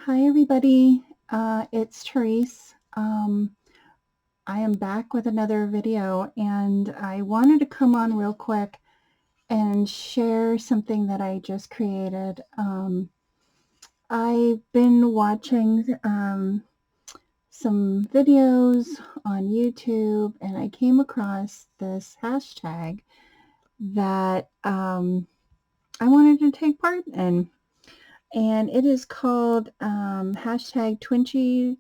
Hi, everybody. It's Tereese. I am back with another video, and I wanted to come on real quick and share something that I just created. I've been watching some videos on YouTube, and I came across this hashtag that I wanted to take part in, and it is called hashtag Twinchies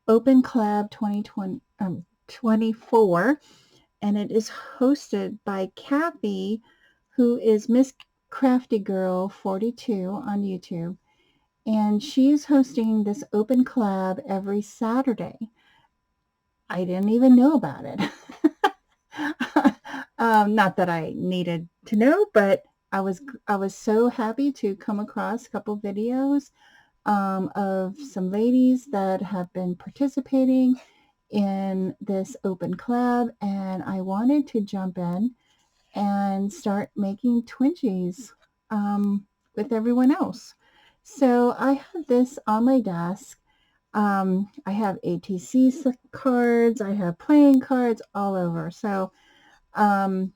Open Collab 2024, and it is hosted by Kathy, who is Miss Crafty Girl 42 on YouTube, and she is hosting this open collab every Saturday. I didn't even know about it. Not that I needed to know, but I was so happy to come across a couple videos of some ladies that have been participating in this open collab, and I wanted to jump in and start making Twinchies with everyone else. So I have this on my desk. I have ATC cards, I have playing cards all over. So um,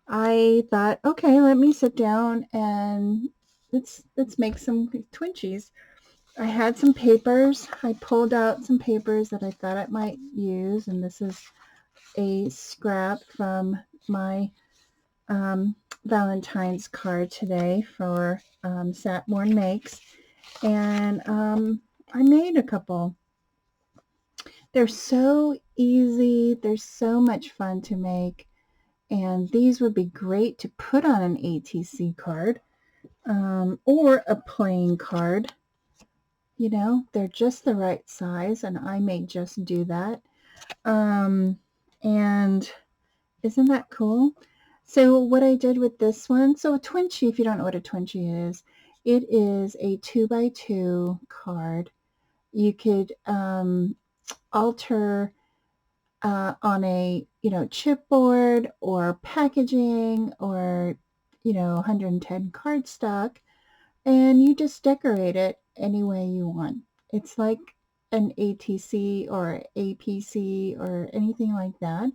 I thought, okay, let me sit down and let's make some Twinchies. I had some papers. I pulled out some papers that I thought I might use, and this is a scrap from my um, Valentine's card today for Satmorn Makes, and I made a couple. They're so easy. They're so much fun to make, and these would be great to put on an ATC card or a playing card. You know, they're just the right size, and I may just do that. And isn't that cool? So what I did with this one, so a Twinchie, if you don't know what a Twinchie is, it is a 2x2 card. You could alter on a, chipboard or packaging or, 110 cardstock, and you just decorate it any way you want. It's like an ATC or APC or anything like that.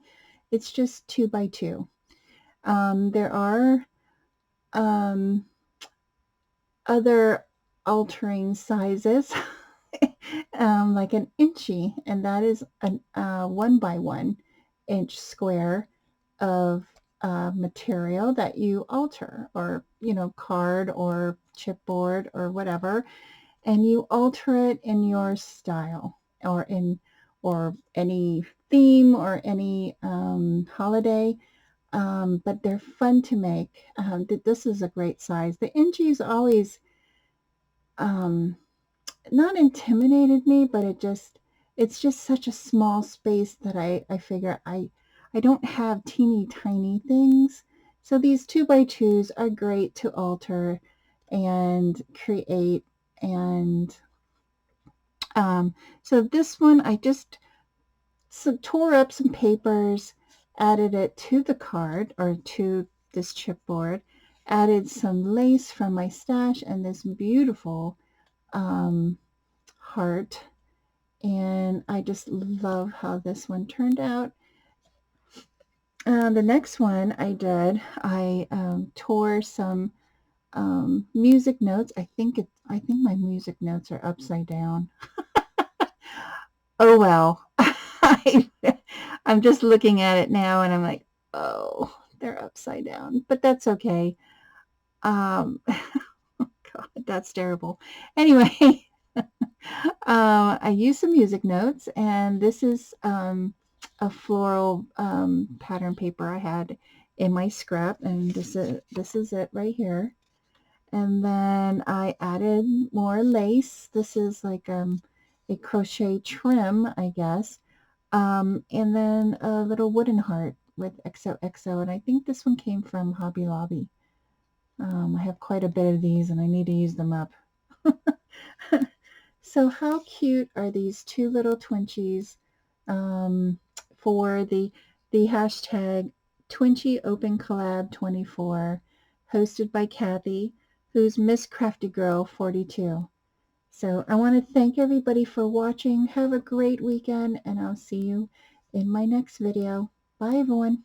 It's just 2x2. There are um, other altering sizes, like an inchy, and that is a 1x1 inch square of material that you alter, or card or chipboard or whatever, and you alter it in your style or any theme or any holiday. But they're fun to make. This is a great size. The Inchies always um, not intimidated me, but it's just such a small space that I figure I don't have teeny tiny things. So these 2x2s are great to alter and create. And so this one, I just tore up some papers, added it to the card or to this chipboard, added some lace from my stash, and this beautiful heart. And I just love how this one turned out. The next one I tore some music notes. I think my music notes are upside down. Oh well. I'm just looking at it now, and I'm like, oh, they're upside down, but that's okay. Um, God, that's terrible. Anyway, I used some music notes, and this is a floral pattern paper I had in my scrap, and this is it right here. And then I added more lace. This is like a crochet trim, I guess. And then a little wooden heart with XOXO, and I think this one came from Hobby Lobby. I have quite a bit of these, and I need to use them up. So how cute are these two little Twinchies for the hashtag Twinchie Open Collab 24, hosted by Kathy, who's Miss Crafty Girl 42. So I want to thank everybody for watching. Have a great weekend, and I'll see you in my next video. Bye, everyone.